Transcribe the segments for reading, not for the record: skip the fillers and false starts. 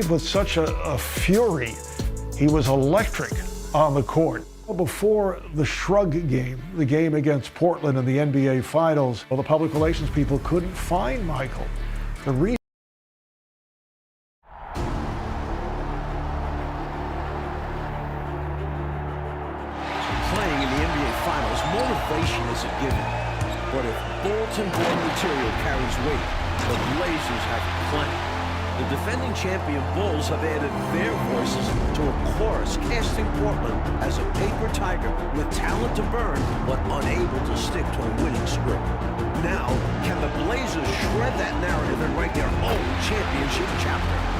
With such a fury, he was electric on the court. Before the shrug game, the game against Portland in the NBA Finals, well, the public relations people couldn't find Michael. The reason playing in the NBA Finals, motivation is a given. But if bulletin board material carries weight, the Blazers have plenty. The defending champion Bulls have added their voices to a chorus casting Portland as a paper tiger with talent to burn but unable to stick to a winning script. Now, can the Blazers shred that narrative and write their own championship chapter?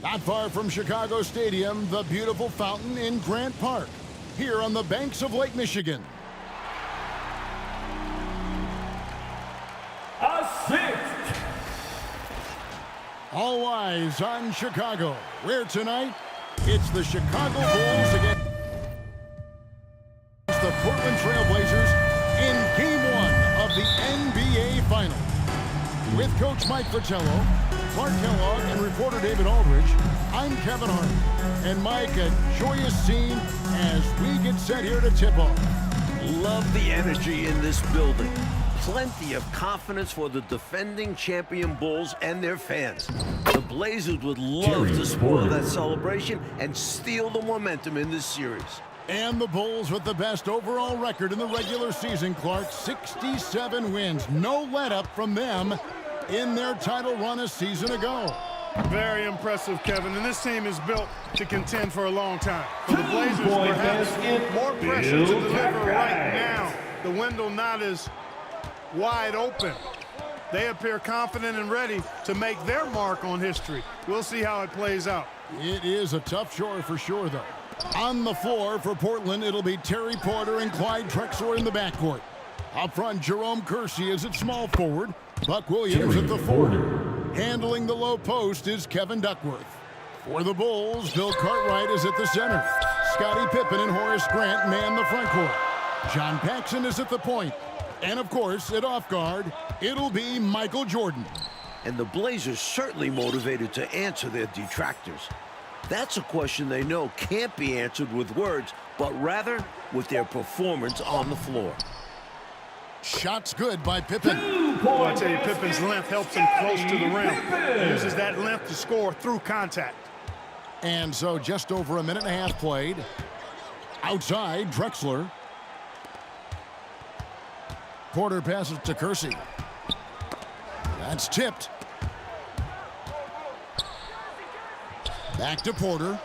Not far from Chicago Stadium, the beautiful fountain in Grant Park, here on the banks of Lake Michigan. Assist! All eyes on Chicago, where tonight, it's the Chicago Bulls against the Portland Trail Blazers in Game 1 of the NBA Finals. With Coach Mike Fratello, Clark Kellogg, and reporter David Aldridge, I'm Kevin Hart. And Mike, a joyous scene as we get set here to tip off. Love the energy in this building. Plenty of confidence for the defending champion Bulls and their fans. The Blazers would love to spoil that celebration and steal the momentum in this series. And the Bulls with the best overall record in the regular season, Clark, 67 wins. No let-up from them in their title run a season ago. Very impressive, Kevin, and this team is built to contend for a long time. For the Blazers, perhaps more pressure to deliver right now. The window not as wide open. They appear confident and ready to make their mark on history. We'll see how it plays out. It is a tough chore for sure, though. On the floor for Portland, it'll be Terry Porter and Clyde Drexler in the backcourt. Up front, Jerome Kersey is at small forward. Buck Williams at the forward. Handling the low post is Kevin Duckworth. For the Bulls, Bill Cartwright is at the center. Scottie Pippen and Horace Grant man the front court. John Paxson is at the point. And, of course, at off guard, it'll be Michael Jordan. And the Blazers certainly motivated to answer their detractors. That's a question they know can't be answered with words, but rather with their performance on the floor. Shots good by Pippen. Well, I tell you, Pippen's length helps him close to the rim. He uses that length to score through contact. And so just over a minute and a half played. Outside, Drexler. Porter passes to Kersey. That's tipped. Back to Porter.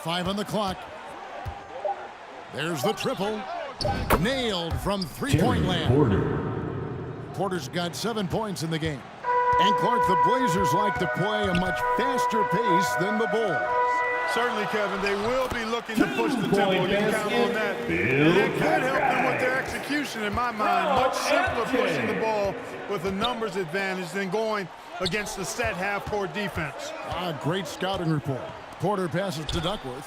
5 on the clock. There's the triple. Nailed from three-point land. Porter's got 7 points in the game. And Clark, the Blazers like to play a much faster pace than the Bulls. Certainly, Kevin, they will be looking to push the tempo. You can count on that. And it could help them with their execution, in my mind. Much simpler pushing the ball with a numbers advantage than going against the set half-court defense. Great scouting report. Porter passes to Duckworth.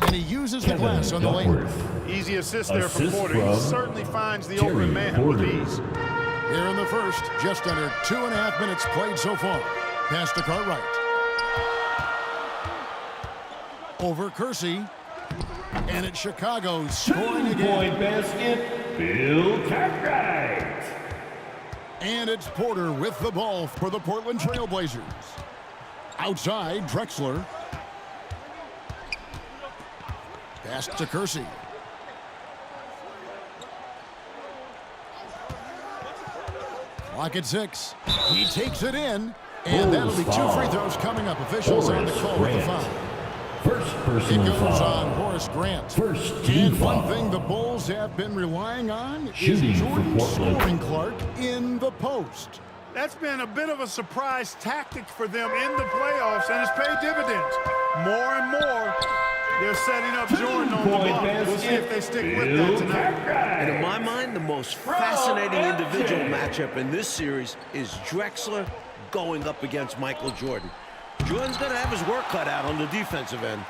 And he uses the glass on the lane. Easy assist there for Porter. He certainly finds the open man with ease. Here in the first, just under 2.5 minutes played so far. Pass to Cartwright. Over Kersey. And it's Chicago scoring again. Two-point basket, Bill Cartwright. And it's Porter with the ball for the Portland Trail Blazers. Outside, Drexler. Pass to Kersey. Clock at 6. He takes it in. And that'll be 2 free throws coming up. Officials on the call with the foul. First personal It goes foul. on Horace Grant. First team And one foul. thing the Bulls have been relying on Shooting is for Jordan Portland. scoring Clark in the post. That's been a bit of a surprise tactic for them in the playoffs, and it's paid dividends. More and more, they're setting up Jordan on the block. We'll see if they stick with that tonight. And in my mind, the most fascinating individual matchup in this series is Drexler going up against Michael Jordan. Jordan's going to have his work cut out on the defensive end.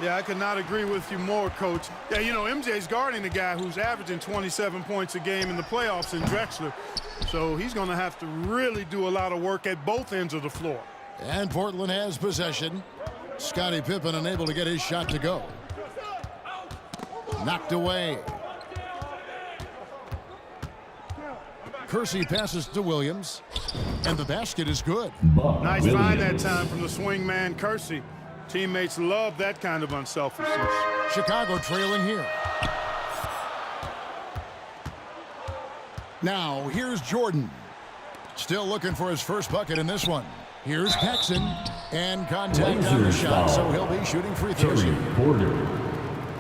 Yeah, I could not agree with you more, Coach. Yeah, you know, MJ's guarding the guy who's averaging 27 points a game in the playoffs in Drexler. So he's going to have to really do a lot of work at both ends of the floor. And Portland has possession. Scottie Pippen unable to get his shot to go. Knocked away. Kersey passes to Williams. And the basket is good. Nice find that time from the swing man, Kersey. Teammates love that kind of unselfishness. Chicago trailing here. Now, here's Jordan. Still looking for his first bucket in this one. Here's Paxson. And contact on the shot, so he'll be shooting free throws here. Porter.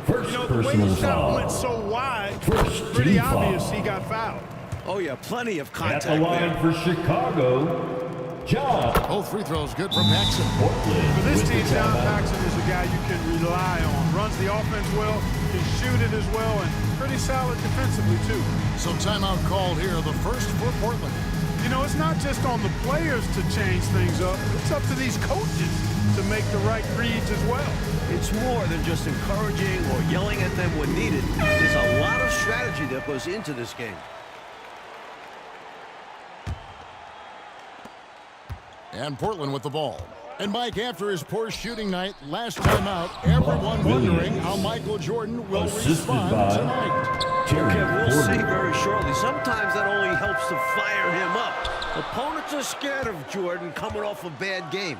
First You know, the way personal the shot foul. went so wide, First pretty team obvious foul. he got fouled. Oh, yeah, plenty of At contact the line there. for Chicago, John. Both free throws good from Paxson. Portland For this with team, the John timeout. Paxson is a guy you can rely on. Runs the offense well, can shoot it as well, and pretty solid defensively, too. So timeout called here, the first for Portland. You know, it's not just on the players to change things up. It's up to these coaches to make the right reads as well. It's more than just encouraging or yelling at them when needed. There's a lot of strategy that goes into this game. And Portland with the ball. And Mike, after his poor shooting night last time out, everyone wondering how Michael Jordan will Assisted respond by tonight. Terry Okay, we'll see Porter. very shortly. Sometimes that only helps to fire him up. Opponents are scared of Jordan coming off a bad game.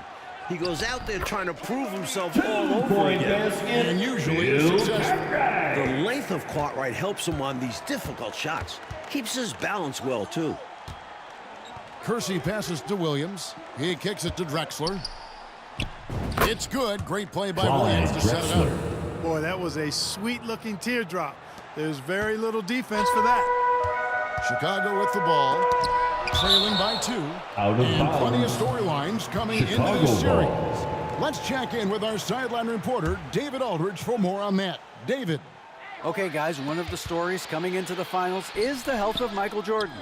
He goes out there trying to prove himself all over Point again. basket. And usually Bill successful. Cartwright. The length of Cartwright helps him on these difficult shots. Keeps his balance well, too. Kersey passes to Williams. He kicks it to Drexler. It's good. Great play by Williams to set it up. Drexler. Boy, that was a sweet-looking teardrop. There's very little defense for that. Chicago with the ball. Trailing by 2. Out of And plenty of bounds. storylines coming Chicago into this series. ball. Let's check in with our sideline reporter, David Aldridge, for more on that. David. Okay, guys, one of the stories coming into the finals is the health of Michael Jordan.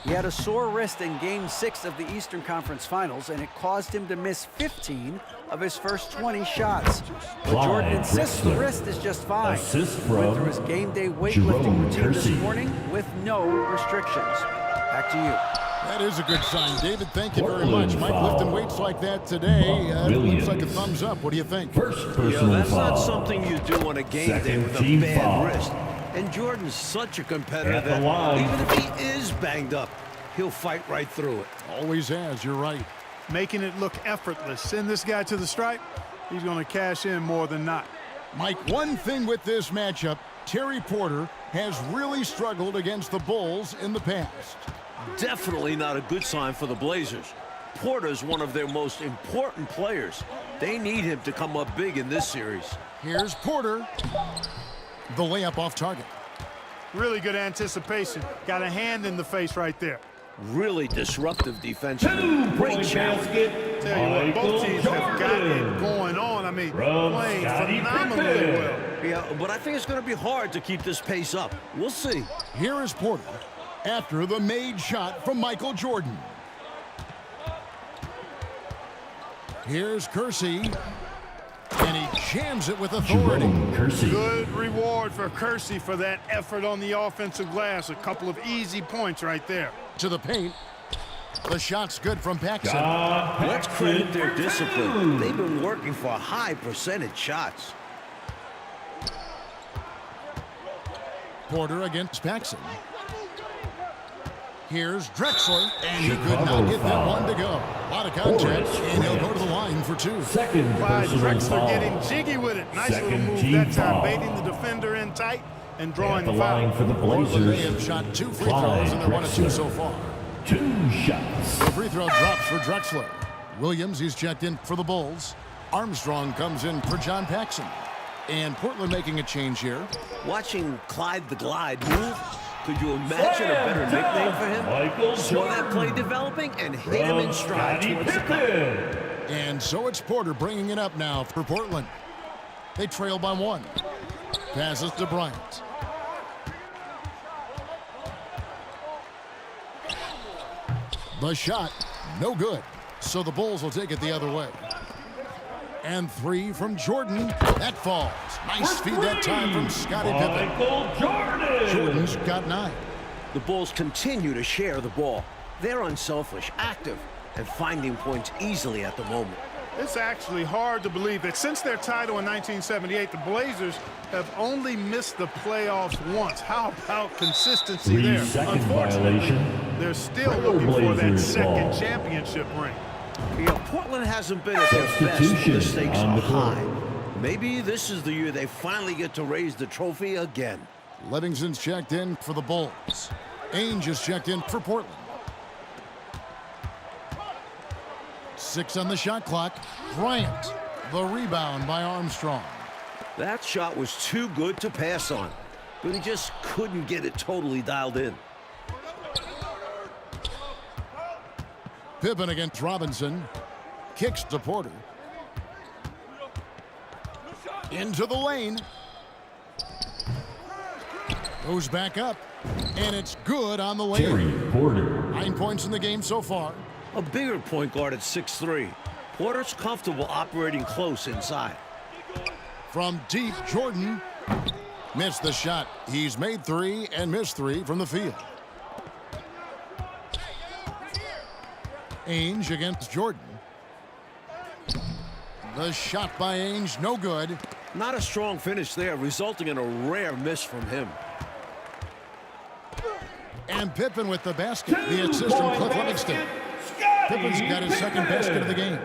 He had a sore wrist in Game 6 of the Eastern Conference Finals, and it caused him to miss 15 of his first 20 shots. But Clyde Jordan insists the Drexler. wrist is just fine. Assist He went from through his game day Jerome weightlifting routine Kersey. this morning with no restrictions. Back to you. That is a good sign, David. Thank you very Portland much. Mike foul. lifting weights like that today. Looks like a thumbs up. What do you think? First Yeah, personal that's not foul. something you do on a game day Second with a team bad foul. wrist. And Jordan's such a competitor At the that line. even if he is banged up, he'll fight right through it. Always has. You're right. Making it look effortless. Send this guy to the stripe, he's going to cash in more than not. Mike, one thing with this matchup, Terry Porter has really struggled against the Bulls in the past. Definitely not a good sign for the Blazers. Porter's one of their most important players. They need him to come up big in this series. Here's Porter. The layup off target. Really good anticipation. Got a hand in the face right there. Really disruptive defensively. Great Two-point challenge. basket. Tell you what, both Michael teams have got it Jordan. going on. I mean, From playing Scottie phenomenally Pippen. well. Yeah, but I think it's going to be hard to keep this pace up. We'll see. Here is Porter after the made shot from Michael Jordan. Here's Kersey. And he jams it with authority. Jerome Kersey. Good reward for Kersey for that effort on the offensive glass. A couple of easy points right there. To the paint. The shot's good from Paxson. John Let's Paxson credit their for discipline. two. They've been working for high percentage shots. Porter against Paxson. Here's Drexler, and he could Chicago not get that foul. one to go. A lot of contact, and he'll go to the line for 2. Second Clyde personal Drexler foul. getting jiggy with it. Nice little Second move team that time, foul. baiting the defender in tight and drawing At the the foul. line for the Portland, they have Blazers. shot 2 free Clyde throws, and they're 1 of 2 Drexler. so far. 2 shots. The free throw drops for Drexler. Williams, he's checked in for the Bulls. Armstrong comes in for John Paxson. And Portland making a change here. Watching Clyde the Glide move, could you imagine a better nickname for him? Michael Saw that play Jordan. developing and hit him in From stride Scottie towards the cup. Pippen. And so it's Porter bringing it up now for Portland. They trail by 1. Passes to Bryant. The shot, no good. So the Bulls will take it the other way. And 3 from Jordan. That falls. Nice feed that time from Scottie Pippen. Michael Jordan. Jordan's got 9. The Bulls continue to share the ball. They're unselfish, active, and finding points easily at the moment. It's actually hard to believe that since their title in 1978, the Blazers have only missed the playoffs once. How about consistency there? 3-second Unfortunately, violation. they're still looking for that Trailblazers second ball. championship ring. Yeah, Portland hasn't been at their best. Substitution The stakes on are the court. high. Maybe this is the year they finally get to raise the trophy again. Livingston's checked in for the Bulls. Ainge is checked in for Portland. 6 on the shot clock. Bryant, the rebound by Armstrong. That shot was too good to pass on, but he just couldn't get it totally dialed in. Pippen against Robinson. Kicks to Porter. Into the lane. Goes back up. And it's good on the lane. Terry Porter. 9 points in the game so far. A bigger point guard at 6'3". Porter's comfortable operating close inside. From deep, Jordan missed the shot. He's made 3 and missed 3 from the field. Ainge against Jordan. The shot by Ainge, no good. Not a strong finish there, resulting in a rare miss from him. And Pippen with the basket. The assist from Cliff Livingston. Pippen's got his second basket of the game.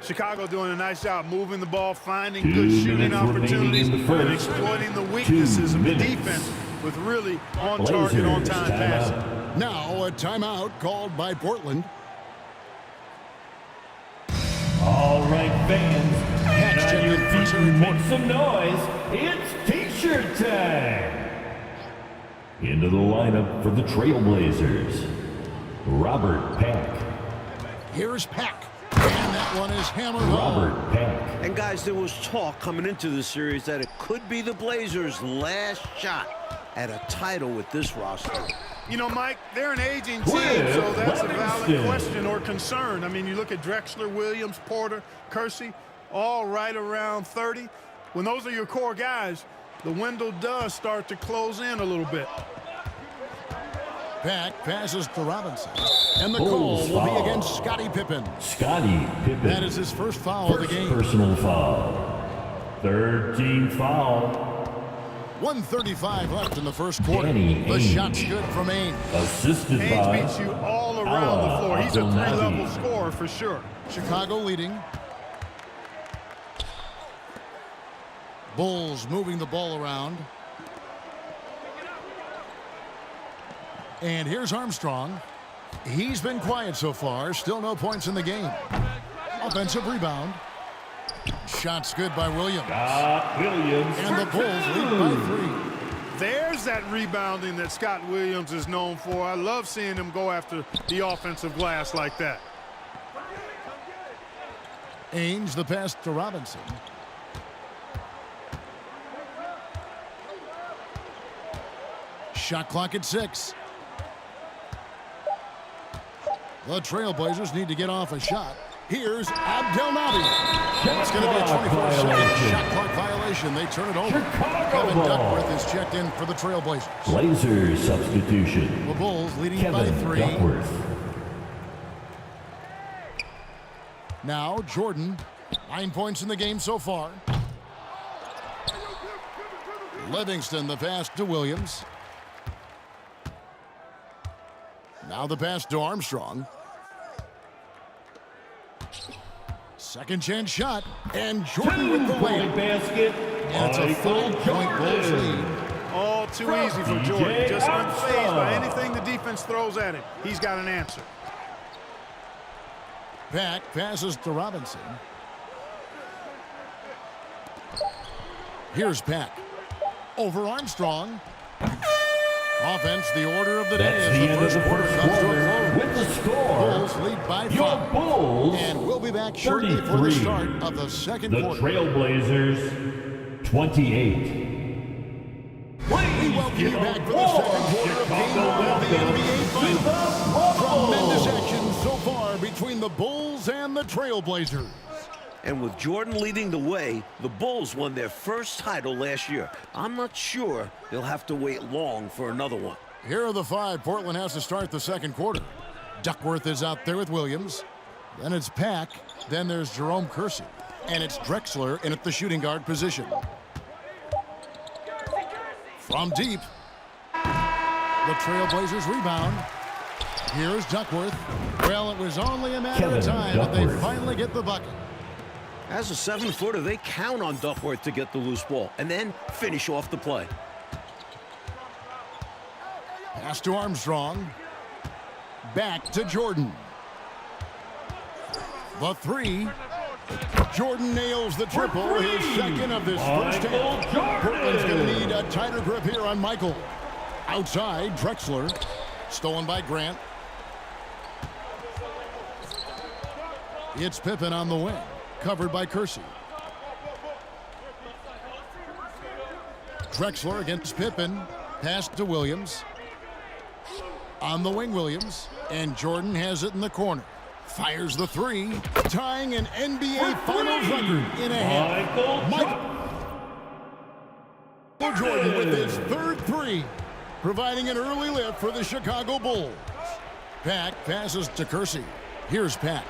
Chicago doing a nice job moving the ball, finding 2 good shooting minutes remaining opportunities, in the and first. exploiting the weaknesses of the 2 minutes. defense with really on-target, Blazers on-time passing. timeout. Now a timeout called by Portland. All right, fans. Patch Get check on your in for feet Terry and Porter. make some noise. It's T-shirt time. Into the lineup for the Trailblazers. Robert Pack. Here's Pack. And that one is hammered home. Robert Pack. And guys, there was talk coming into the series that it could be the Blazers' last shot at a title with this roster. You know, Mike, they're an aging team, Cliff so that's a valid Livingston. question or concern. I mean, you look at Drexler, Williams, Porter, Kersey, all right around 30. When those are your core guys, the window does start to close in a little bit. Pack passes to Robinson. And the Bulls call will be foul. against Scottie Pippen. Scottie Pippen. That is his first foul of the game. Personal foul. 13 foul. 1:35 left in the first quarter. Danny The Ainge. shot's good from Ainge. Assisted Ainge by beats you all around the floor. He's a Abdelnaby. three-level scorer for sure. Chicago leading. Bulls moving the ball around. And here's Armstrong. He's been quiet so far. Still no points in the game. Offensive rebound. Shots good by Williams. Williams. And the Bulls lead by 3. There's that rebounding that Scott Williams is known for. I love seeing him go after the offensive glass like that. Ainge the pass to Robinson. Shot clock at 6. The Trailblazers need to get off a shot. Here's Abdelnaby. It's going to be a 24-second shot clock violation. They turn it over. Chicago Kevin ball. Duckworth is checked in for the Trailblazers. Blazers substitution. The Bulls leading by Kevin 3. Duckworth. Now Jordan. 9 points in the game so far. Livingston the pass to Williams. Now the pass to Armstrong. Second chance shot. And Jordan with the Two-point layup. basket. And it's a Michael 5-point Bulls Jordan. lead. All too From easy for DJ Jordan. Just unfazed by Armstrong. anything the defense throws at him. He's got an answer. Pack passes to Robinson. Here's Pack. Over Armstrong. Offense, the order of the day That's as the the end of first the quarter first comes to a quarter close. with the score. Bulls lead by Your 5. Bulls. And we'll be back shortly for the 33. start of the second The quarter. Trailblazers 28. We welcome you back for the second quarter of Game 1 of the NBA Finals. Tremendous action so far between the Bulls and the Trailblazers. And with Jordan leading the way, the Bulls won their first title last year. I'm not sure they'll have to wait long for another one. Here are the five Portland has to start the second quarter. Duckworth is out there with Williams. Then it's Pack. Then there's Jerome Kersey. And it's Drexler in at the shooting guard position. From deep, the Trailblazers rebound. Here's Duckworth. Well, it was only a matter of time that they finally get the bucket. As a 7-footer, they count on Duckworth to get the loose ball and then finish off the play. Pass to Armstrong. Back to Jordan. The three. Jordan nails the triple, his second of this first half. Portland's going to need a tighter grip here on Michael. Outside, Drexler. Stolen by Grant. It's Pippen on the wing. Covered by Kersey. Drexler against Pippen. Pass to Williams. On the wing, Williams. And Jordan has it in the corner. Fires the three. Tying an NBA Finals record in a half. Michael Jordan with his third three. Providing an early lift for the Chicago Bulls. Pack passes to Kersey. Here's Pack.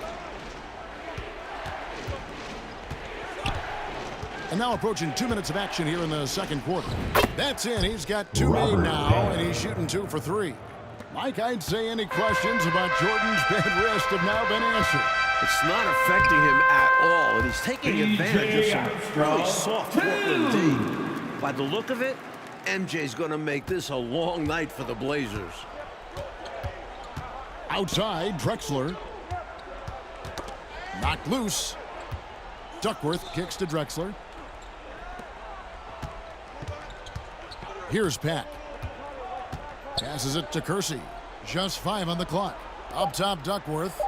And now approaching 2 minutes of action here in the second quarter. That's in. He's got two made now, and he's shooting 2 for 3. Mike, I'd say any questions about Jordan's bad wrist have now been answered. It's not affecting him at all, and he's taking advantage of some really soft Portland D. By the look of it, MJ's going to make this a long night for the Blazers. Outside, Drexler. Knocked loose. Duckworth kicks to Drexler. Here's Pack. Passes it to Kersey. Just 5 on the clock. Up top, Duckworth.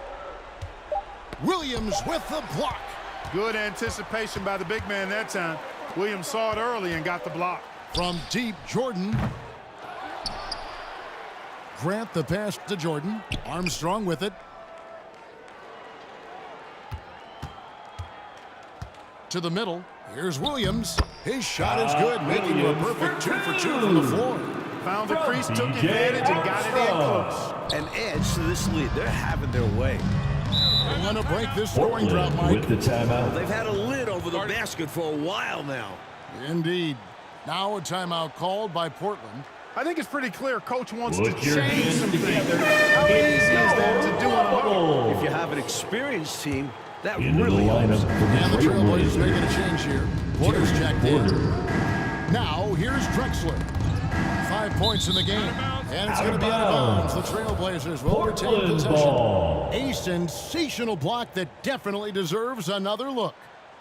Williams with the block. Good anticipation by the big man that time. Williams saw it early and got the block. From deep, Jordan. Grant the pass to Jordan. Armstrong with it. To the middle. Here's Williams. His shot is good, making it a perfect 2 for 2 from the floor. Found the crease, took advantage, and got it in close. An edge to this lead. They're having their way. They want to break this scoring drought, Mike. With the timeout. They've had a lid over the basket for a while now. Indeed. Now a timeout called by Portland. I think it's pretty clear Coach wants Put to your change hands some things. together. How easy is that to do on a huddle? If you have an experienced team, that Into really the lineup helps. for And the the Trailblazers Trailblazers. making a change here. Porter's checked in. Now here's Drexler. 5 points in the game. And it's going to be out of bounds. The Trailblazers will retain Portland possession. ball. A sensational block that definitely deserves another look.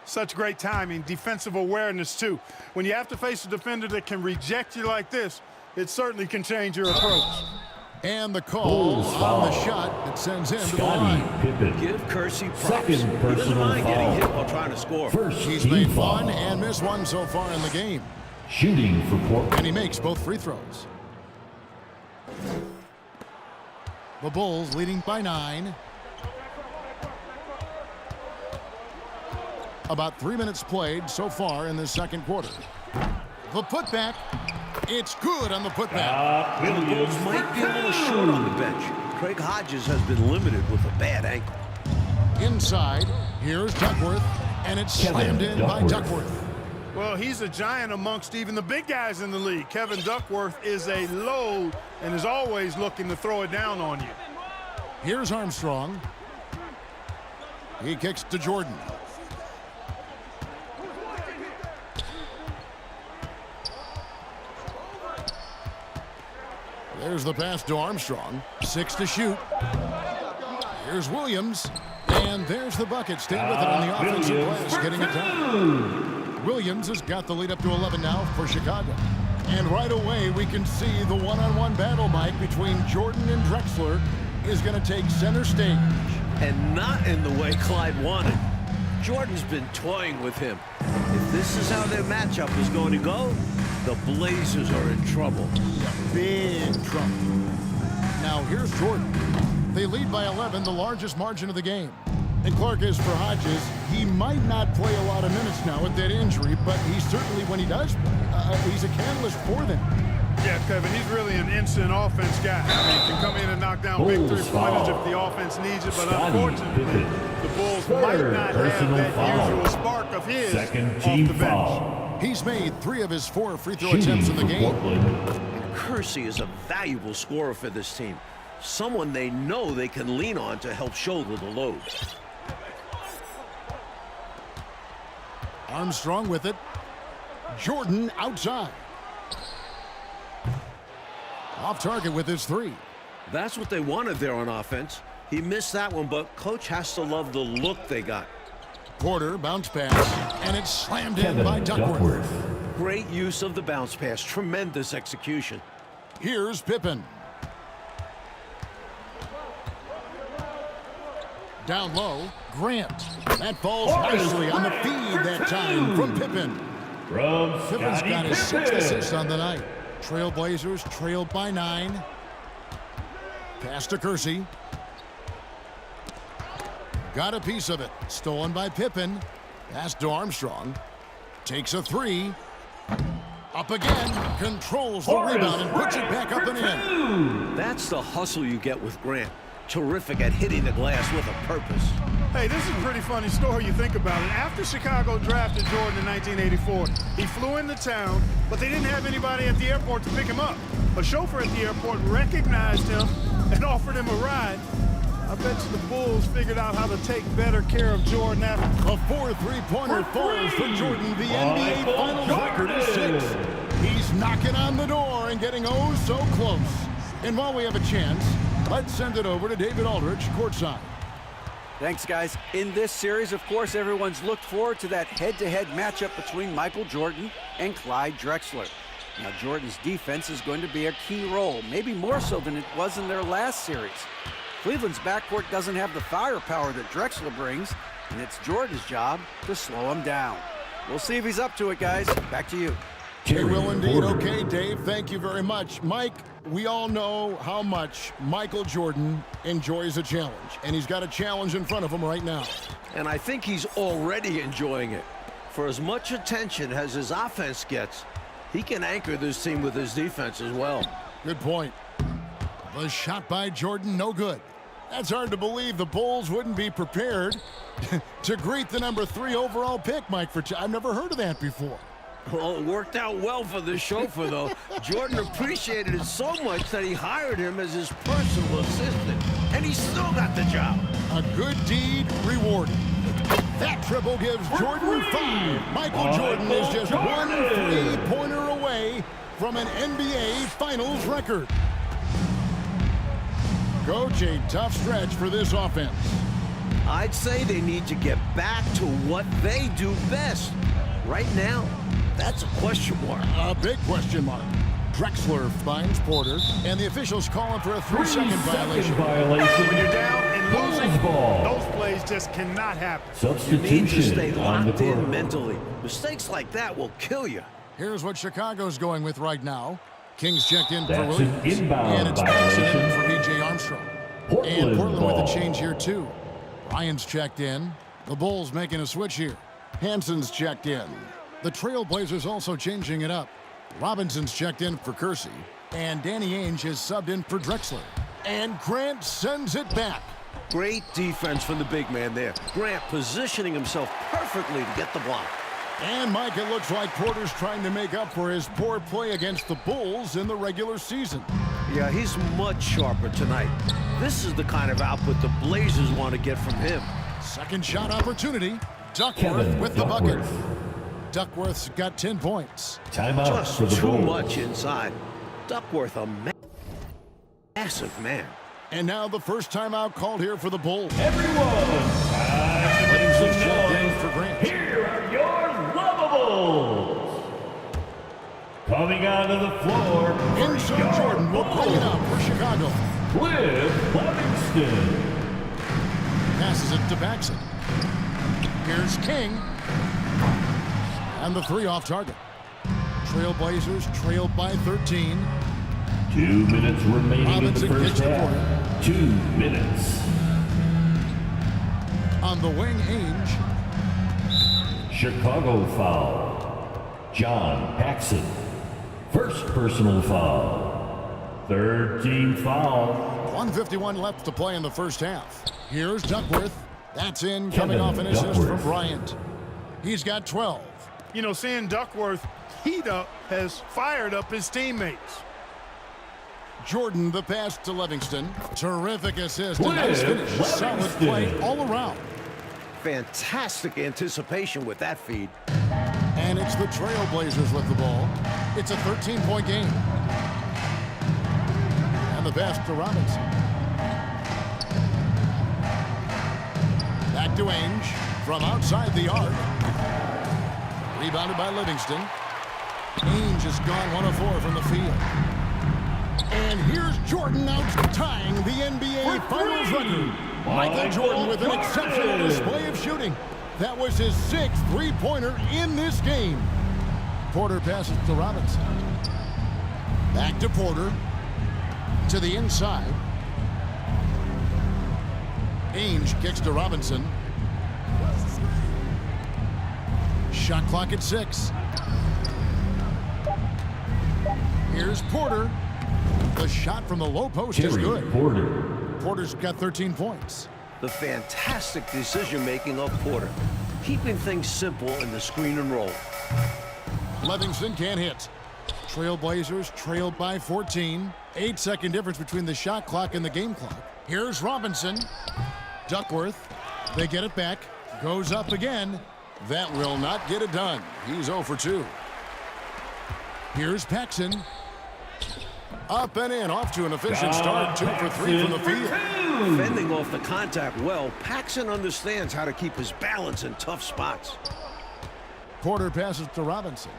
Such great timing, defensive awareness too. When you have to face a defender that can reject you like this, it certainly can change your approach. And the call Bulls on foul. the shot that sends him to the Scottie line. Pippen. Give Kersey props. Second He doesn't personal mind getting foul. hit while trying to score. First He's team made foul. one and missed one so far in the game. Shooting for And Portland. he makes both free throws. The Bulls leading by 9. About 3 minutes played so far in this second quarter. The putback. It's good on the putback. The Bulls might be a little short on the bench. Craig Hodges has been limited with a bad ankle. Inside, here's Duckworth, and it's Kevin slammed in by Duckworth. Duckworth. Well, he's a giant amongst even the big guys in the league. Kevin Duckworth is a load and is always looking to throw it down on you. Here's Armstrong. He kicks to Jordan. There's the pass to Armstrong. 6 to shoot. Here's Williams. And there's the bucket. Stay with it on the offensive Williams glass, getting it down. Williams has got the lead up to 11 now for Chicago. And right away, we can see the one-on-one battle, Mike, between Jordan and Drexler is going to take center stage. And not in the way Clyde wanted. Jordan's been toying with him. If this is how their matchup is going to go, the Blazers are in trouble. Big trouble. Now here's Jordan. They lead by 11, the largest margin of the game. And Clark, as for Hodges, he might not play a lot of minutes now with that injury, but he certainly, when he does play, he's a catalyst for them. Yeah, Kevin, he's really an instant offense guy. I mean, he can come in and knock down big three-pointers if the offense needs it, but unfortunately, the Bulls might not have that usual spark of his off the bench. He's made 3 of his 4 free throw attempts in the game. Kersey is a valuable scorer for this team. Someone they know they can lean on to help shoulder the load. Armstrong with it. Jordan outside. Off target with his 3. That's what they wanted there on offense. He missed that one, but coach has to love the look they got. Porter bounce pass, and it's slammed in by Duckworth. Great use of the bounce pass. Tremendous execution. Here's Pippen. Down low, Grant. That falls nicely on the feed that time from Pippen. Pippen's got his 6th assist on the night. Trailblazers trailed by 9. Pass to Kersey. Got a piece of it. Stolen by Pippen. Pass to Armstrong. Takes a 3. Up again. Controls the rebound and puts it back up and in. That's the hustle you get with Grant. Terrific at hitting the glass with a purpose. Hey, this is a pretty funny story you think about it. After Chicago drafted Jordan in 1984, he flew into town, but they didn't have anybody at the airport to pick him up. A chauffeur at the airport recognized him and offered him a ride. I bet you the Bulls figured out how to take better care of Jordan after. A 4 3-pointer falls for Jordan. The NBA Finals record is 6. He's knocking on the door and getting oh so close. And while we have a chance, let's send it over to David Aldridge, courtside. Thanks, guys. In this series, of course, everyone's looked forward to that head-to-head matchup between Michael Jordan and Clyde Drexler. Now, Jordan's defense is going to be a key role, maybe more so than it was in their last series. Cleveland's backcourt doesn't have the firepower that Drexler brings, and it's Jordan's job to slow him down. We'll see if he's up to it, guys. Back to you. He will indeed. Okay, Dave, thank you very much. Mike, we all know how much Michael Jordan enjoys a challenge, and he's got a challenge in front of him right now. And I think he's already enjoying it. For as much attention as his offense gets, he can anchor this team with his defense as well. Good point. The shot by Jordan, no good. That's hard to believe the Bulls wouldn't be prepared to greet the number 3 overall pick, Mike. I've never heard of that before. Well, it worked out well for the chauffeur, though. Jordan appreciated it so much that he hired him as his personal assistant, and he still got the job. A good deed rewarded. That triple gives Jordan 5. Michael Jordan is just 1 3-pointer away from an NBA Finals record. Coach, a tough stretch for this offense. I'd say they need to get back to what they do best. Right now, that's a question mark. A big question mark. Drexler finds Porter, and the officials call him for a 3-second violation. When you're down and losing, those plays just cannot happen. You need to stay locked in mentally. Mistakes like that will kill you. Here's what Chicago's going with right now. Kings checked in for That's Williams, an inbound and it's Maxson in violation. for B.J. Armstrong. And Portland with a change here, too. Ryan's checked in. The Bulls making a switch here. Hanson's checked in. The Trailblazers also changing it up. Robinson's checked in for Kersey. And Danny Ainge has subbed in for Drexler. And Grant sends it back. Great defense from the big man there. Grant positioning himself perfectly to get the block. And, Mike, it looks like Porter's trying to make up for his poor play against the Bulls in the regular season. Yeah, he's much sharper tonight. This is the kind of output the Blazers want to get from him. Second shot opportunity. Duckworth with the bucket. Duckworth's got 10 points. Timeout Just for the too Bulls. much inside. Duckworth, a massive man. And now the first timeout called here for the Bulls. Everyone, Livingston's checked in for Grant. here are your Lavables. Coming onto the floor, Inside Jordan will bring it out for Chicago. Cliff Livingston. Passes it to Paxson. Here's King. And the 3 off target. Trailblazers trailed by 13. 2 minutes remaining in the Robinson first gets the half. 2 minutes. On the wing, Ainge. Chicago foul. John Paxson. First personal foul. Third team foul. 1:51 left to play in the first half. Here's Duckworth. That's in, coming off an assist from Bryant. He's got 12. You know, seeing Duckworth heat up has fired up his teammates. Jordan, the pass to Livingston. Terrific assist. A nice finish. Solid play all around. Fantastic anticipation with that feed. And it's the Trailblazers with the ball. It's a 13-point game. And the pass to Robinson. Back to Ainge from outside the arc. Rebounded by Livingston. Ainge has gone 1 of 4 from the field. And here's Jordan out tying the NBA Finals record. Michael Jordan with an exceptional display of shooting. That was his 6th three-pointer in this game. Porter passes to Robinson. Back to Porter. To the inside. Ainge kicks to Robinson. Shot clock at 6. Here's Porter. The shot from the low post is good. Porter's got 13 points. The fantastic decision-making of Porter, keeping things simple in the screen and roll. Livingston can't hit. Trailblazers trailed by 14. 8-second difference between the shot clock and the game clock. Here's Robinson. Duckworth. They get it back. Goes up again. That will not get it done. He's 0 for 2. Here's Paxson. Up and in, off to an efficient start. 2 for 3 from the field. Fending off the contact well, Paxson understands how to keep his balance in tough spots. Porter passes to Robinson.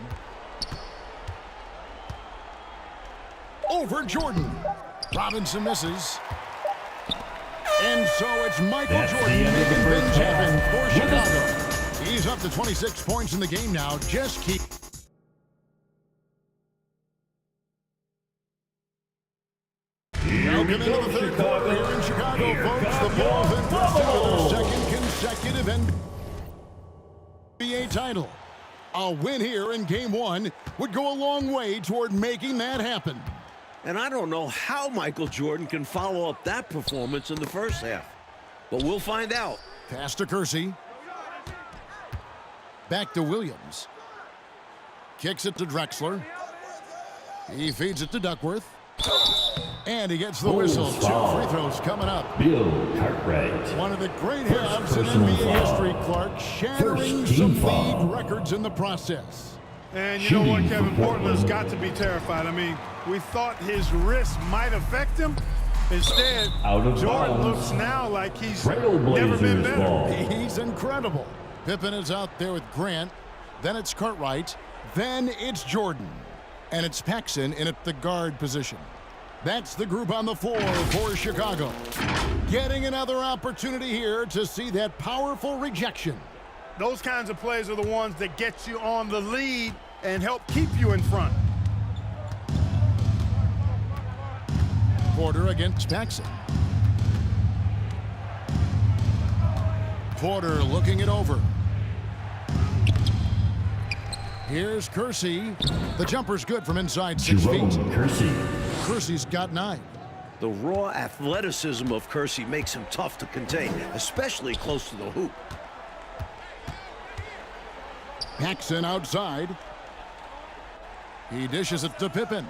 Over Jordan. Robinson misses. And so it's Michael Jordan making things happen for Chicago. He's up to 26 points in the game now. Just keep... Welcome into the third quarter here in Chicago, folks. The Bulls in pursuit of their second consecutive NBA title. A win here in Game 1 would go a long way toward making that happen. And I don't know how Michael Jordan can follow up that performance in the first half. But we'll find out. Pass to Kersey. Back to Williams. Kicks it to Drexler. He feeds it to Duckworth. And he gets the whistle. 2 free throws coming up. Bill Cartwright. One of the great halves in NBA history, Clark, shattering some league records in the process. And you know what, Kevin? Portland's got to be terrified. I mean, we thought his wrist might affect him. Instead, Jordan looks now like he's never been better. He's incredible. Pippen is out there with Grant. Then it's Cartwright. Then it's Jordan. And it's Paxson in at the guard position. That's the group on the floor for Chicago. Getting another opportunity here to see that powerful rejection. Those kinds of plays are the ones that get you on the lead and help keep you in front. Porter against Paxson. Porter looking it over. Here's Kersey. The jumper's good from inside 6 feet. Kersey's got 9. The raw athleticism of Kersey makes him tough to contain, especially close to the hoop. Paxson outside. He dishes it to Pippen.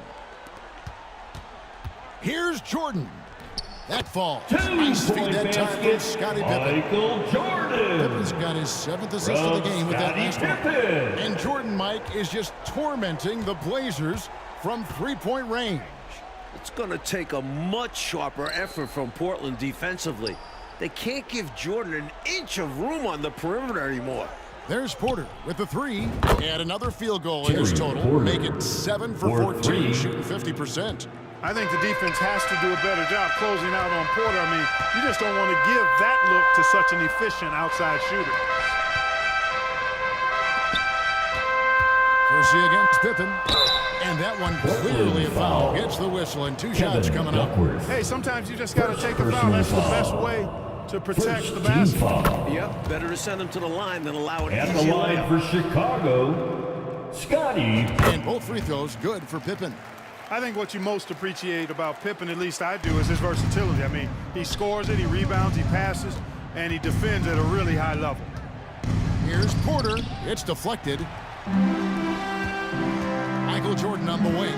Here's Jordan. That falls. Nice feed that time from Scottie Pippen. Michael Jordan. Pippen's got his 7th assist of the game with that last one. And Jordan, Mike, is just tormenting the Blazers from 3-point range. It's going to take a much sharper effort from Portland defensively. They can't give Jordan an inch of room on the perimeter anymore. There's Porter with the 3. And another field goal in his total. Make it 7 for 14, shooting 50%. I think the defense has to do a better job closing out on Porter. I mean, you just don't want to give that look to such an efficient outside shooter. Kersey against Pippen. And that one clearly a foul. Gets the whistle and 2 shots coming up. Hey, sometimes you just got to take a foul. That's the best way to protect First the team basketball. foul. Yep, better to send him to the line than allow an At the easy line layup. for Chicago, Scotty. And both free throws good for Pippen. I think what you most appreciate about Pippen, at least I do, is his versatility. I mean, he scores it, he rebounds, he passes, and he defends at a really high level. Here's Porter. It's deflected. Michael Jordan on the wing.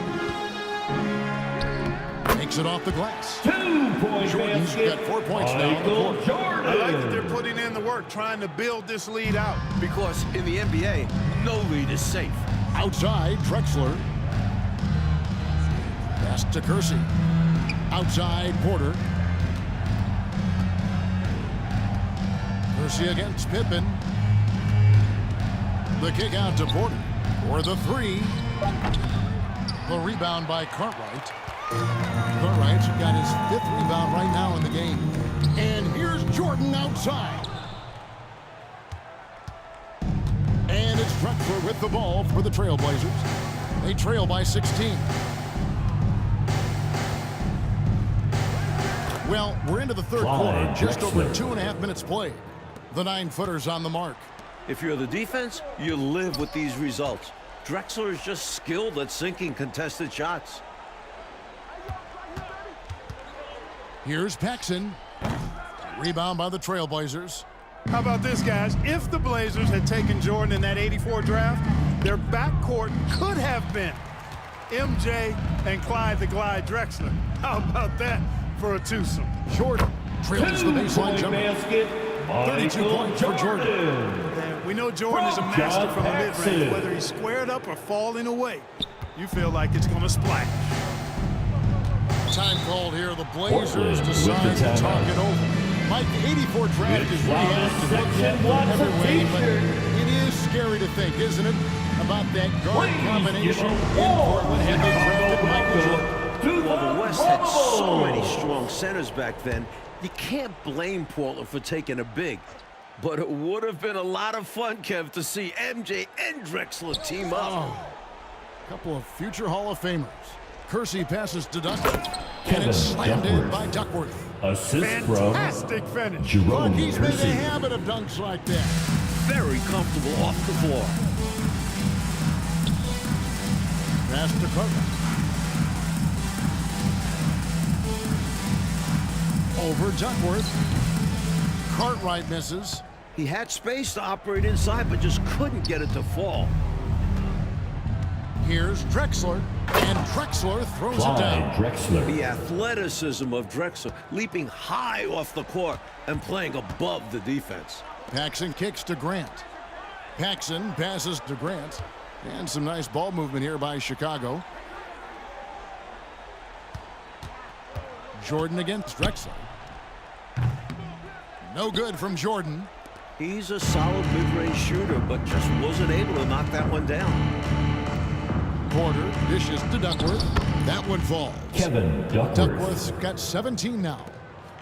Takes it off the glass. 2-point Jordan's basket. got 4 points now on the Michael court. Jordan. I like that they're putting in the work, trying to build this lead out. Because in the NBA, no lead is safe. Outside, Drexler. Pass to Kersey. Outside, Porter. Kersey against Pippen. The kick out to Porter for the three. The rebound by Cartwright. Cartwright's got his 5th rebound right now in the game. And here's Jordan outside. And it's Drexler with the ball for the Trailblazers. They trail by 16. Well, we're into the third quarter, just over 2.5 minutes played. The 9-footer's on the mark. If you're the defense, you live with these results. Drexler is just skilled at sinking contested shots. Here's Paxson. Rebound by the Trailblazers. How about this, guys? If the Blazers had taken Jordan in that 84 draft, their backcourt could have been MJ and Clyde the Glide Drexler. How about that for a twosome? Jordan trails the baseline 2-point jumper. basket. 32 Michael points for Jordan. And we know Jordan is a master from the mid-range. Whether he's squared up or falling away, you feel like it's going to splash. Time called here. The Blazers Portland with decide the to talk timeout. it over. Mike, the 84 draft is reactive. Section lots of t-shirts. It is scary to think, isn't it, about that guard Please combination give in a ball. Portland had they drafted Michael Jordan. Well, the West had so many strong centers back then, you can't blame Portland for taking a big. But it would have been a lot of fun, Kev, to see MJ and Drexler team up. A couple of future Hall of Famers. Kersey passes to Duckworth. And it's slammed in by Duckworth. Assist from Fantastic finish. Jerome He's made a Kersey. habit of dunks like that. Very comfortable off the floor. Pass to Cartwright. Over Duckworth. Cartwright misses. He had space to operate inside, but just couldn't get it to fall. Here's Drexler. And Drexler throws it down. Clyde Drexler. The athleticism of Drexler, leaping high off the court and playing above the defense. Paxson kicks to Grant. Paxson passes to Grant. And some nice ball movement here by Chicago. Jordan against Drexler. No good from Jordan. He's a solid mid-range shooter, but just wasn't able to knock that one down. Porter dishes to Duckworth. That one falls. Kevin Duckworth. Duckworth's got 17 now.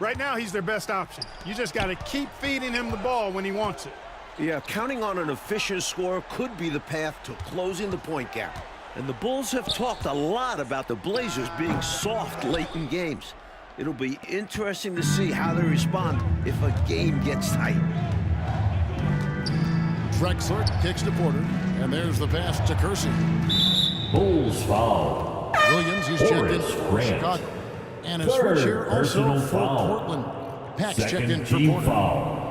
Right now, he's their best option. You just got to keep feeding him the ball when he wants it. Yeah, counting on an efficient scorer could be the path to closing the point gap. And the Bulls have talked a lot about the Blazers being soft late in games. It'll be interesting to see how they respond if a game gets tight. Drexler kicks to Porter. And there's the pass to Kersey. Bulls foul. Williams, he's checked in Horace for Grant. Chicago. And a Third switch here also personal for foul. Portland. Pax checked Second in for team Porter. foul.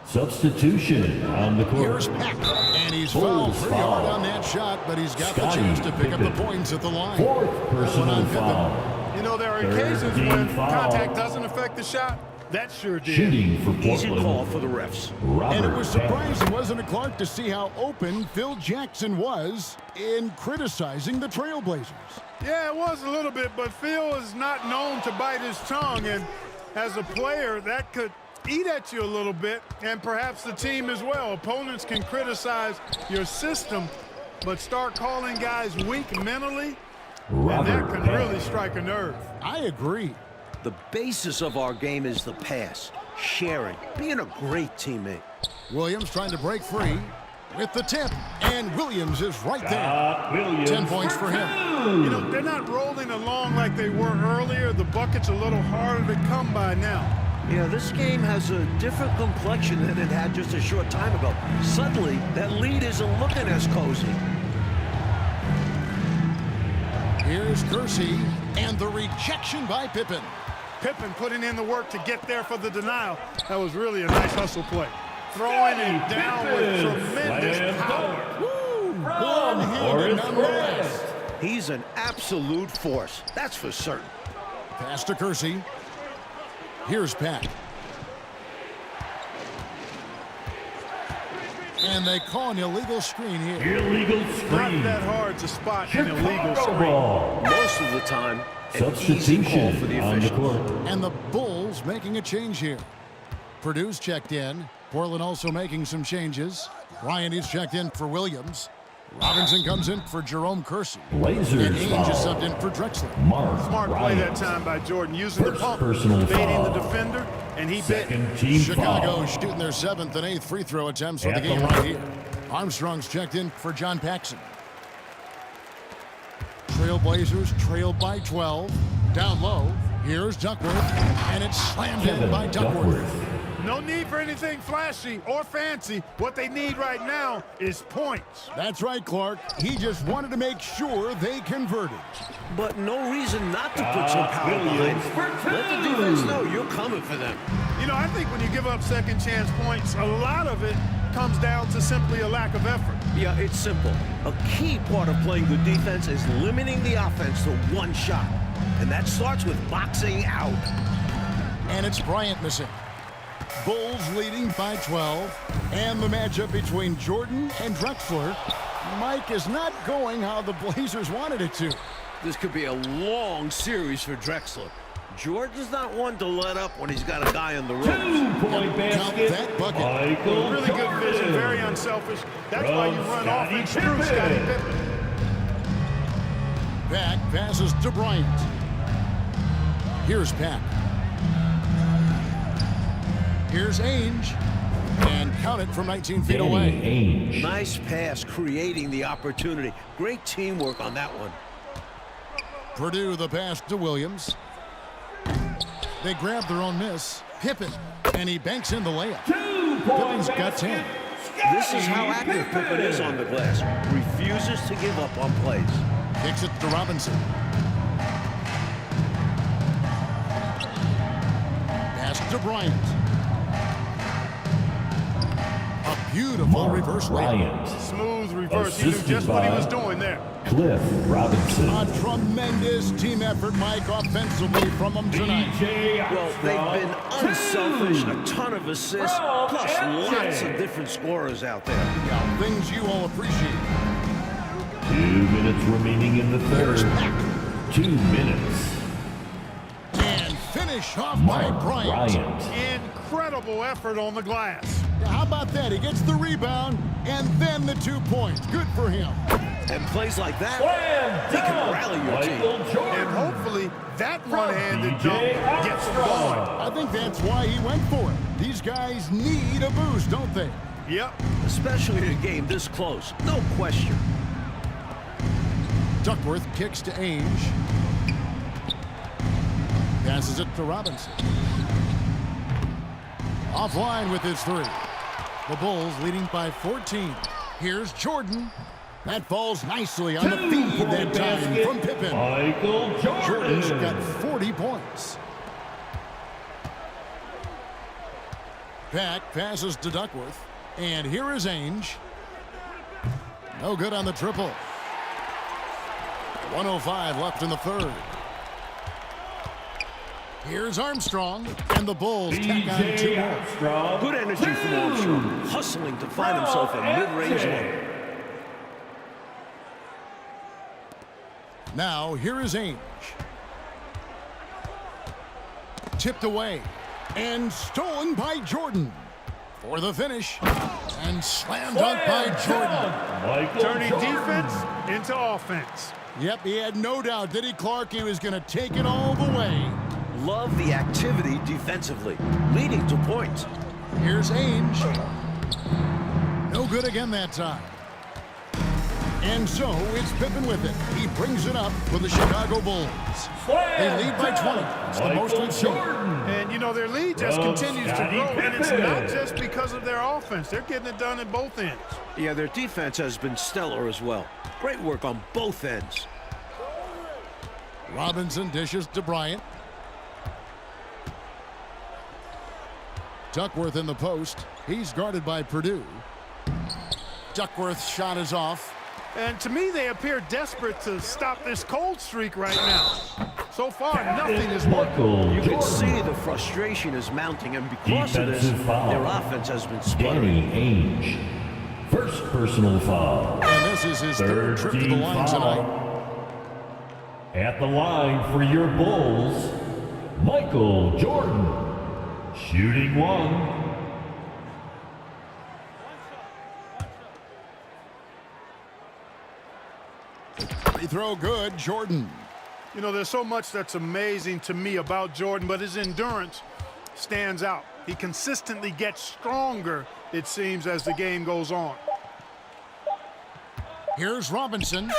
Substitution on the court. Here's Pack. And he's Bulls fouled pretty hard foul. on that shot, but he's got Scotty the chance to pick up Pippen. the points at the line. Fourth That one personal on Pippen. foul. You know, there are Third occasions team when foul. contact doesn't affect the shot. That sure did. Shooting for Easy Portland. call for the refs. Robert And it was Payne. surprising, wasn't it, Clark, to see how open Phil Jackson was in criticizing the Trailblazers. Yeah, it was a little bit, but Phil is not known to bite his tongue, and as a player, that could eat at you a little bit, and perhaps the team as well. Opponents can criticize your system, but start calling guys weak mentally, and that Robert can Payne. really strike a nerve. I agree. The basis of our game is the pass, sharing, being a great teammate. Williams trying to break free with the tip, and Williams is right there. Williams. 10 points for him. You know, they're not rolling along like they were earlier. The bucket's a little harder to come by now. Yeah, this game has a different complexion than it had just a short time ago. Suddenly, that lead isn't looking as cozy. Here's Kersey, and the rejection by Pippen. Pippen putting in the work to get there for the denial. That was really a nice hustle play. Throwing it down with tremendous power. One-handed nonetheless. He's an absolute force, that's for certain. Pass to Kersey. Here's Pack. And they call an illegal screen here. Illegal Not screen. that hard to spot an illegal Chicago screen. ball. Most of the time, an easy call for the Substitution on the officials. court. And the Bulls making a change here. Purdue's checked in. Portland also making some changes. Bryant is checked in for Williams. Robinson comes in for Jerome Kersey. Blazers And Ainge is foul. subbed in for Drexler. Mark Smart play that Bryant. time by Jordan, using the First pump, personal baiting foul. the defender, and he bit. Second team Chicago foul. shooting their 7th and 8th free throw attempts for the At the game line. right here. Armstrong's checked in for John Paxson. Trailblazers trailed by 12. Down low. Here's Duckworth. And it's slammed in Kevin by Duckworth. Duckworth. No need for anything flashy or fancy. What they need right now is points. That's right, Clark. He just wanted to make sure they converted. But no reason not to put some power behind Williams it. for Let the two. defense know you're coming for them. You know, I think when you give up second chance points, a lot of it comes down to simply a lack of effort. Yeah, it's simple. A key part of playing good defense is limiting the offense to one shot. And that starts with boxing out. And it's Bryant missing. Bulls leading by 12. And the matchup between Jordan and Drexler. Mike is not going how the Blazers wanted it to. This could be a long series for Drexler. Jordan's not one to let up when he's got a guy on the ropes. 2-point basket. that bucket. Michael Really good vision, Jordan. very unselfish. That's why you run Scottie offense through Scottie Pippen. Pack passes to Bryant. Here's Pack. Here's Ainge. And count it from 19 feet away. Danny Ainge. Nice pass, creating the opportunity. Great teamwork on that one. Purdue the pass to Williams. They grab their own miss. Pippen. And he banks in the layup. 2-point Pippen's got 10. This is how active Pippen is on the glass. Refuses to give up on plays. Kicks it to Robinson. Pass to Bryant. A beautiful reverse layup. Bryant. Smooth reverse. He knew Assisted just what he by was doing there. Cliff Robinson. A tremendous team effort, Mike, offensively from them tonight. DJ Well, they've been unselfish, a ton of assists, plus lots of different scorers out there. Yeah, things you all appreciate. 2 minutes remaining in the Here's third. Pack. 2 minutes. And finish off by Mark Bryant. Bryant. Incredible effort on the glass. Yeah, how about that? He gets the rebound and then the 2 points. Good for him. And plays like that, Slam they can dunk. rally your team. Michael Jordan. And hopefully that From one-handed DJ dunk gets them going. I think that's why he went for it. These guys need a boost, don't they? Yep. Especially in a game this close, no question. Duckworth kicks to Ainge. Passes it to Robinson. Offline with his 3. The Bulls leading by 14. Here's Jordan. That falls nicely on the feed that time from Pippen. Michael Jordan's Jordan. got 40 points. Pack passes to Duckworth. And here is Ainge. No good on the triple. 1:05 left in the third. Here's Armstrong. And the Bulls tack on 2 DJ more. Armstrong. Good energy from Armstrong, hustling to find himself a mid-range look. Now, here is Ainge. Tipped away. And stolen by Jordan. For the finish. And slam dunk by Jordan. Michael Turning Jordan. defense into offense. Yep, he had no doubt, did he, Clark? He was going to take it all the way. Love the activity defensively, leading to points. Here's Ainge. No good again that time. And so it's Pippen with it. He brings it up for the Chicago Bulls. They lead by 20. It's the most we've seen. And, you know, their lead just continues to grow, and it's not just because of their offense. They're getting it done at both ends. Yeah, their defense has been stellar as well. Great work on both ends. Robinson dishes to Bryant. Duckworth in the post. He's guarded by Purdue. Duckworth's shot is off. And to me, they appear desperate to stop this cold streak right now. So far, nothing is working. You can see the frustration is mounting, and because of this, their offense has been sputtering. Ainge. First personal foul. And this is his third trip to the line tonight. At the line for your Bulls, Michael Jordan. Shooting one. Free throw good, Jordan. You know, there's so much that's amazing to me about Jordan, but his endurance stands out. He consistently gets stronger, it seems, as the game goes on. Here's Robinson.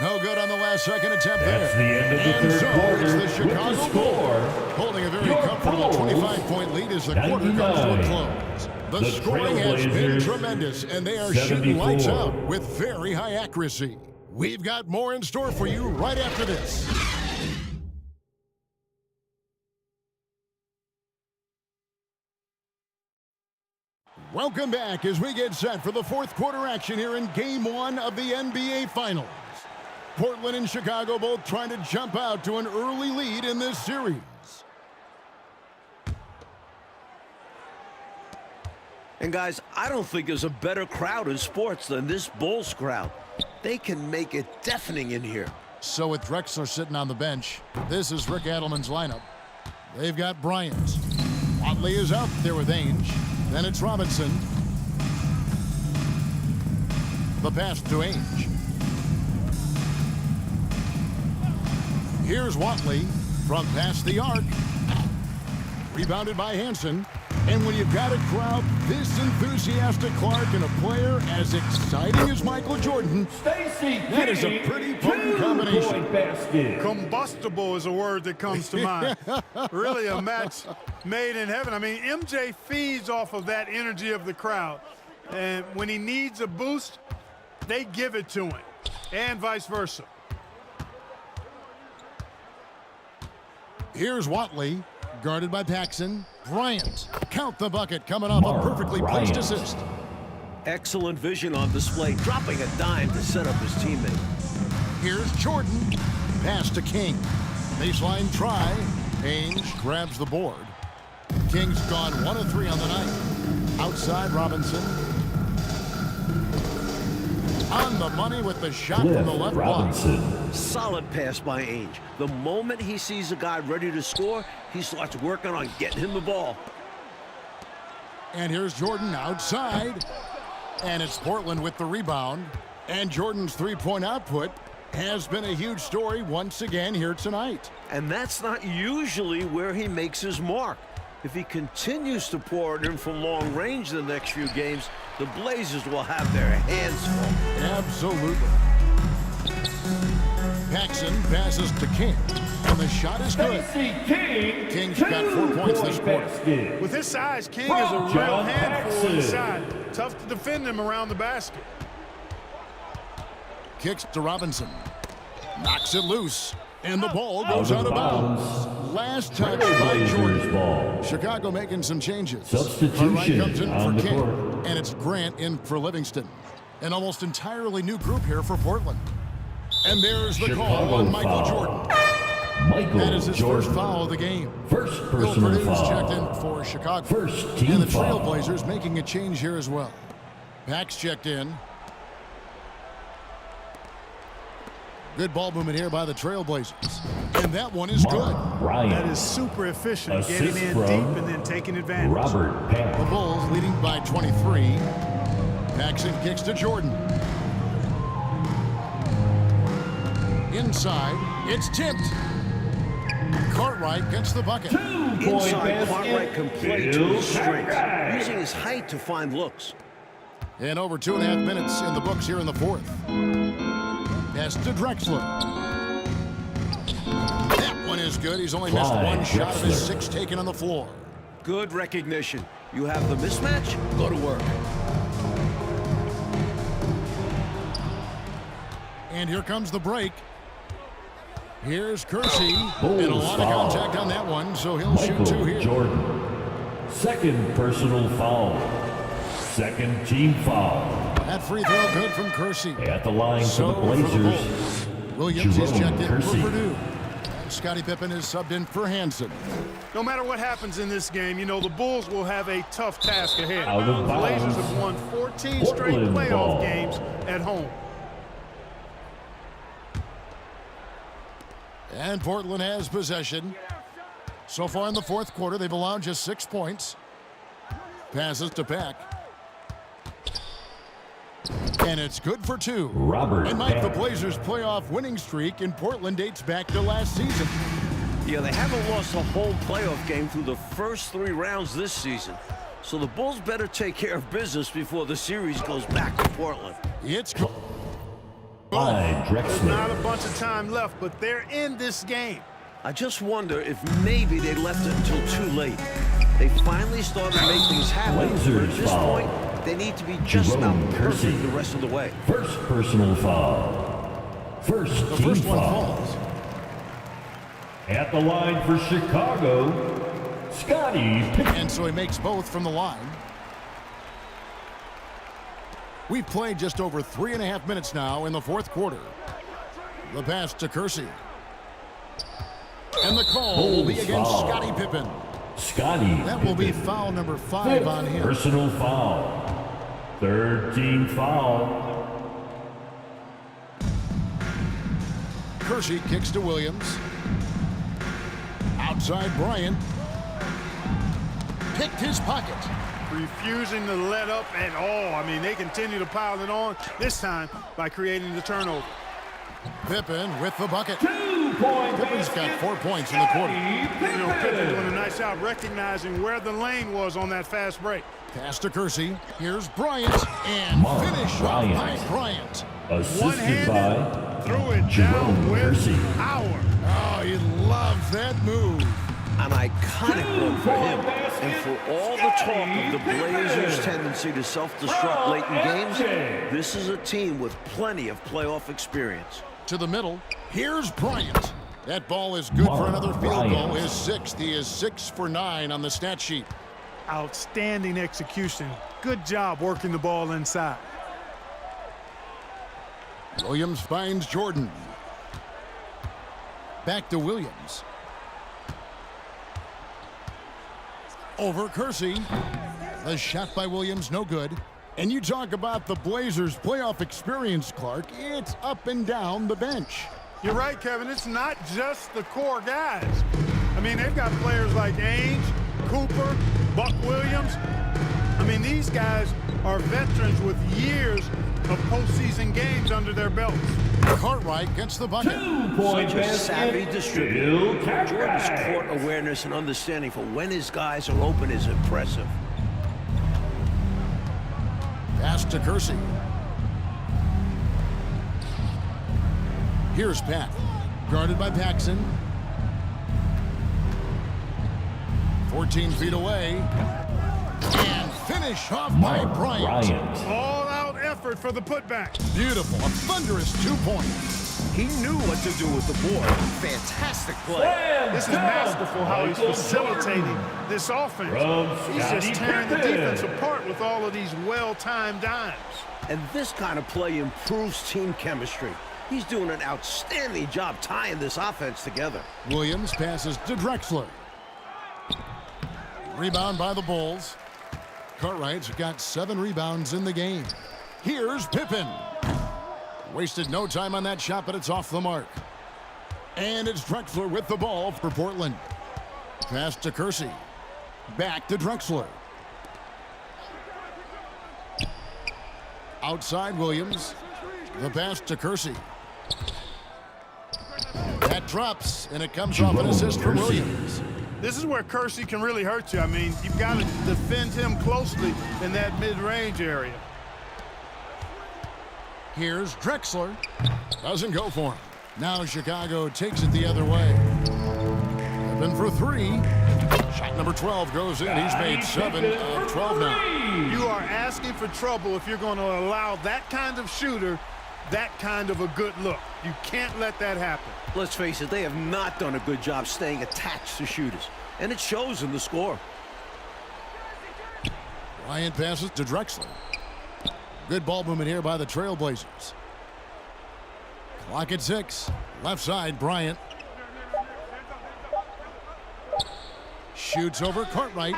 No good on the last second attempt there. That's the end of the and third so quarter it's the with Chicago the score. Bulls holding a very Your comfortable Bulls, 25-point lead as the quarter comes to a close. The scoring has been Trailblazers, tremendous, and they are 74. shooting lights out with very high accuracy. We've got more in store for you right after this. Welcome back as we get set for the fourth quarter action here in Game 1 of the NBA Finals. Portland and Chicago both trying to jump out to an early lead in this series. And guys, I don't think there's a better crowd in sports than this Bulls crowd. They can make it deafening in here. So with Drexler sitting on the bench, this is Rick Adelman's lineup. They've got Bryant. Watley is out there with Ainge. Then it's Robinson. The pass to Ainge. Here's Watley from past the arc. Rebounded by Hansen. And when you've got a crowd this enthusiastic, Clark, and a player as exciting as Michael Jordan, that is a pretty potent combination. Combustible is a word that comes to mind. Really a match made in heaven. I mean, MJ feeds off of that energy of the crowd. And when he needs a boost, they give it to him. And vice versa. Here's Watley, guarded by Paxson. Bryant, count the bucket, coming off a perfectly placed assist. Excellent vision on display, dropping a dime to set up his teammate. Here's Jordan, pass to King. Baseline try, Ainge grabs the board. King's gone 1 of 3 on the night. Outside Robinson. On the money with the shot from the left block. Solid pass by Ainge. The moment he sees a guy ready to score, he starts working on getting him the ball. And here's Jordan outside. And it's Portland with the rebound. And Jordan's three-point output has been a huge story once again here tonight. And that's not usually where he makes his mark. If he continues to pour it in from long range the next few games, the Blazers will have their hands full. Absolutely. Paxson passes to King. And the shot is good. King's got 4 points this quarter. With his size, King is a real handful inside. Tough to defend him around the basket. Kicks to Robinson. Knocks it loose. And the ball goes out of bounds. Last touch by Jordan. Chicago making some changes. Substitution comes in on for the King. court. And it's Grant in for Livingston. An almost entirely new group here for Portland. And there's the call on Michael Jordan. That is his first foul of the game. First Bill personal Purdue's foul. checked in for Chicago. First team and the foul. Trailblazers making a change here as well. Pax checked in. Good ball movement here by the Trailblazers. And that one is good. Ryan. That is super efficient, Assist getting in from deep and then taking advantage. Robert The Pam. Bulls leading by 23. Paxson kicks to Jordan. Inside, it's tipped. Cartwright gets the bucket. Inside, Cartwright can play to his strengths, using his height to find looks. And over 2.5 minutes in the books here in the fourth. Pass to Drexler. That one is good. He's only missed one shot of his 6 taken on the floor. Good recognition. You have the mismatch, go to work. And here comes the break. Here's Kersey. And a lot of contact on that one, so he'll shoot 2 here. Jordan. Second personal foul. Second team foul. That free throw good from Kersey. At the line for the Blazers. Williams is checked in for Kersey. Purdue. And Scottie Pippen is subbed in for Hansen. No matter what happens in this game, you know, the Bulls will have a tough task ahead. Out of The Blazers bounds. have won 14 straight Portland playoff ball. games at home. And Portland has possession. So far in the fourth quarter, they've allowed just 6 points. Passes to Peck. And it's good for 2. Robert And Mike, the Peck. Blazers' playoff winning streak in Portland dates back to last season. Yeah, they haven't lost a whole playoff game through the first 3 rounds this season. So the Bulls better take care of business before the series goes back to Portland. It's good. By There's Drexler. not a bunch of time left, but they're in this game. I just wonder if maybe they left it until too late. They finally started to make things happen, but at Blazers this foul. point, they need to be just about Jerome perfect Kersey. the rest of the way. First personal foul. First The team first one foul. falls. At the line for Chicago, Scottie Pippen. And so he makes both from the line. We've played just over 3.5 minutes now in the fourth quarter. The pass to Kersey. And the call will be Bulls against foul. Scottie Pippen. Scottie That will be Pippen. foul number 5 on him. Personal foul. Third team foul. Kersey kicks to Williams. Outside Bryant. Picked his pocket. Refusing to let up at all. I mean, they continue to pile it on, this time by creating the turnover. Pippen with the bucket. 2-point Pippen's got 4 points in the quarter. You know, Pippen doing a nice job recognizing where the lane was on that fast break. Pass to Kersey. Here's Bryant. And Mark finish off Bryant. by Bryant. Assisted One-handed, by threw it Jerome down with Kersey. power. Oh, he loves that move. An iconic one for him. And for all the talk of the Blazers' tendency to self-destruct late in games, this is a team with plenty of playoff experience. To the middle. Here's Bryant. That ball is good for another field goal. His 6th. He is 6 for 9 on the stat sheet. Outstanding execution. Good job working the ball inside. Williams finds Jordan. Back to Williams. Over Kersey. The shot by Williams, no good. And you talk about the Blazers' playoff experience, Clark. It's up and down the bench. You're right, Kevin. It's not just the core guys. I mean, they've got players like Ainge, Cooper, Buck Williams. I mean, these guys are veterans with years of postseason games under their belts. Cartwright gets the bucket. 2-point Such a savvy basket. distributor. Bill Jordan's Cartwright. court awareness and understanding for when his guys are open is impressive. Pass to Kersey. Here's Pat. Guarded by Paxson. 14 feet away. And finish off by Bryant. All-out effort for the putback. Beautiful. A thunderous 2 points. He knew what to do with the board. Fantastic play. This is masterful how he's facilitating this offense. He's just tearing the defense apart with all of these well-timed dimes. And this kind of play improves team chemistry. He's doing an outstanding job tying this offense together. Williams passes to Drexler. Rebound by the Bulls. Cartwright's got 7 rebounds in the game. Here's Pippen. Wasted no time on that shot, but it's off the mark. And it's Drexler with the ball for Portland. Pass to Kersey. Back to Drexler. Outside Williams. The pass to Kersey. That drops, and it comes off an assist from Williams. This is where Kersey can really hurt you. I mean, you've got to defend him closely in that mid-range area. Here's Drexler. Doesn't go for him. Now Chicago takes it the other way. Pippen for three. Shot number 12 goes in. He's made 7 of 12 now. You are asking for trouble if you're going to allow that kind of shooter that kind of a good look. You can't let that happen. Let's face it, they have not done a good job staying attached to shooters, and it shows in the score. Bryant passes to Drexler. Good ball movement here by the Trailblazers. Clock at 6. Left side, Bryant. Shoots over Cartwright.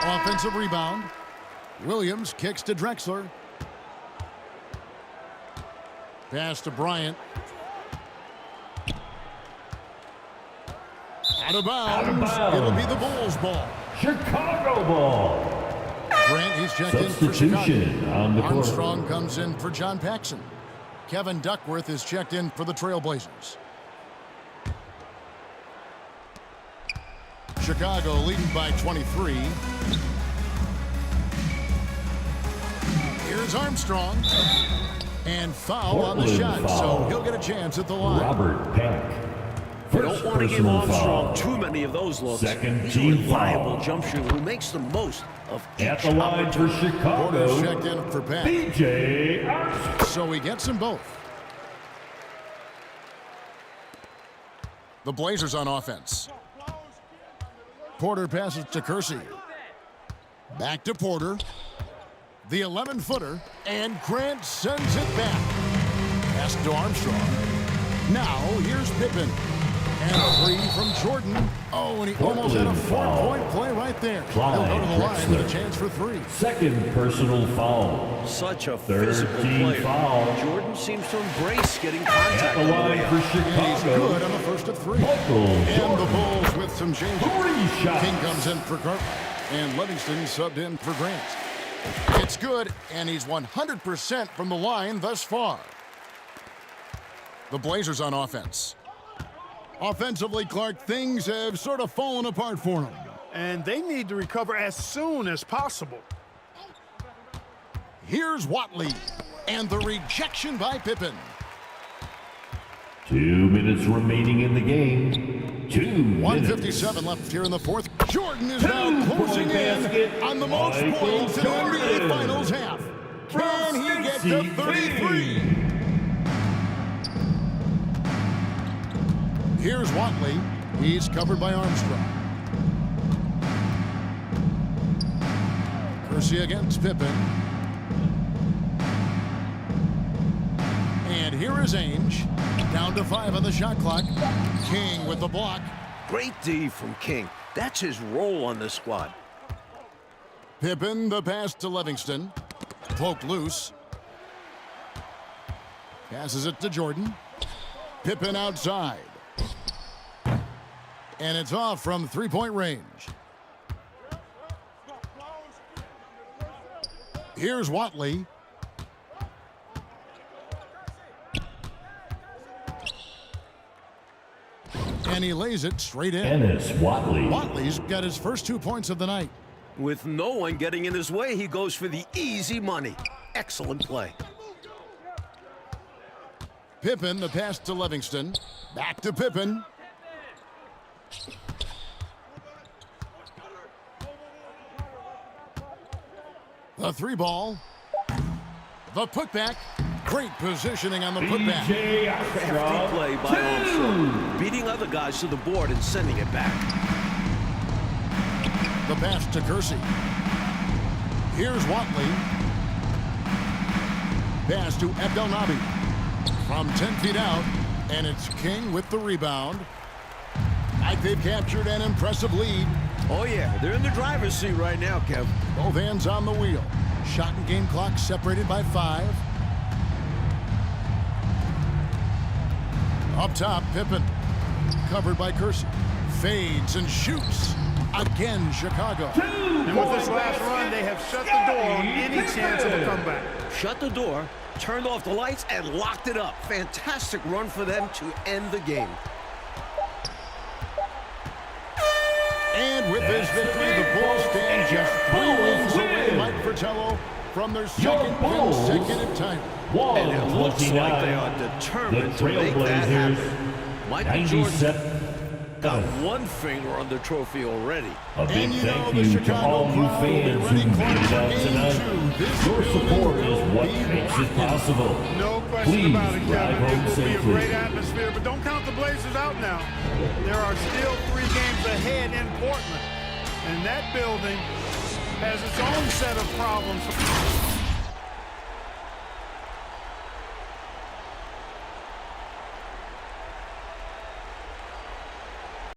Offensive rebound. Williams kicks to Drexler. Pass to Bryant. Out of bounds. It'll be the Bulls' ball. Chicago ball. Grant, he's checked in for Chicago. Substitution on the court. Armstrong comes in for John Paxson. Kevin Duckworth is checked in for the Trailblazers. Chicago leading by 23. Here's Armstrong. And foul on the shot, so he'll get a chance at the line. Robert Peck. You don't want to give Armstrong too many of those looks. Second He's team a reliable foul. jump shooter who makes the most of each At the line for opportunity. Porter's Chicago, checked in for Peck. B.J. Armstrong. So he gets them both. The Blazers on offense. Porter passes to Kersey. Back to Porter. The 11-footer. And Grant sends it back. Pass to Armstrong. Now here's Pippen. And a three from Jordan. Oh, and he almost had a 4-point play right there. He'll go to the line with a chance for 3. Second personal foul. Such a Third physical team player. foul. Jordan seems to embrace getting At contact the on the line way for up. He's Chicago, good on the first of 3. Michael And the Jordan. Bulls with some changes. 3 shots. King comes in for Carter. And Livingston subbed in for Grant. It's good, and he's 100% from the line thus far. The Blazers on offense. Offensively, Clark, things have sort of fallen apart for them. And they need to recover as soon as possible. Here's Watley. And the rejection by Pippen. 2 minutes remaining in the game. 2 minutes. 1:57 left here in the fourth. Jordan is now closing in on the most Michael points in the NBA Jordan. Finals half. Can he get to 33? Here's Watley. He's covered by Armstrong. Kersey against Pippen. And here is Ainge. Down to 5 on the shot clock. King with the block. Great D from King. That's his role on this squad. Pippen, the pass to Livingston. Poked loose. Passes it to Jordan. Pippen outside. And it's off from 3-point range. Here's Watley. And he lays it straight in. Dennis Watley. Watley's got his first 2 points of the night. With no one getting in his way, he goes for the easy money. Excellent play. Pippen, the pass to Livingston. Back to Pippen. The 3-ball. The putback. Great positioning on the putback. B.J. Crafty Armstrong. play by Armstrong. Beating other guys to the board and sending it back. The pass to Kersey. Here's Watley. Pass to Abdelnaby. From 10 feet out. And it's King with the rebound. I think they've captured an impressive lead. Oh, yeah. They're in the driver's seat right now, Kev. Both hands on the wheel. Shot and game clock separated by 5. Up top, Pippen. Covered by Kersey. Fades and shoots. Again, Chicago. And with this last run, they have shut the door on any chance of a comeback. Shut the door, turned off the lights, and locked it up. Fantastic run for them to end the game. And with this victory, the Bulls stand just 3 wins away, Mike Fratello, from their second consecutive title. And it looks like they are determined to make that happen. Michael Jordan got one finger on the trophy already. A big thank you to all you fans who made it out tonight. Your support is what makes it possible. No question Please about it, drive Kevin. It home will be a safely. great atmosphere, but don't count the Blazers out now. There are still 3 games ahead in Portland, and that building has its own set of problems.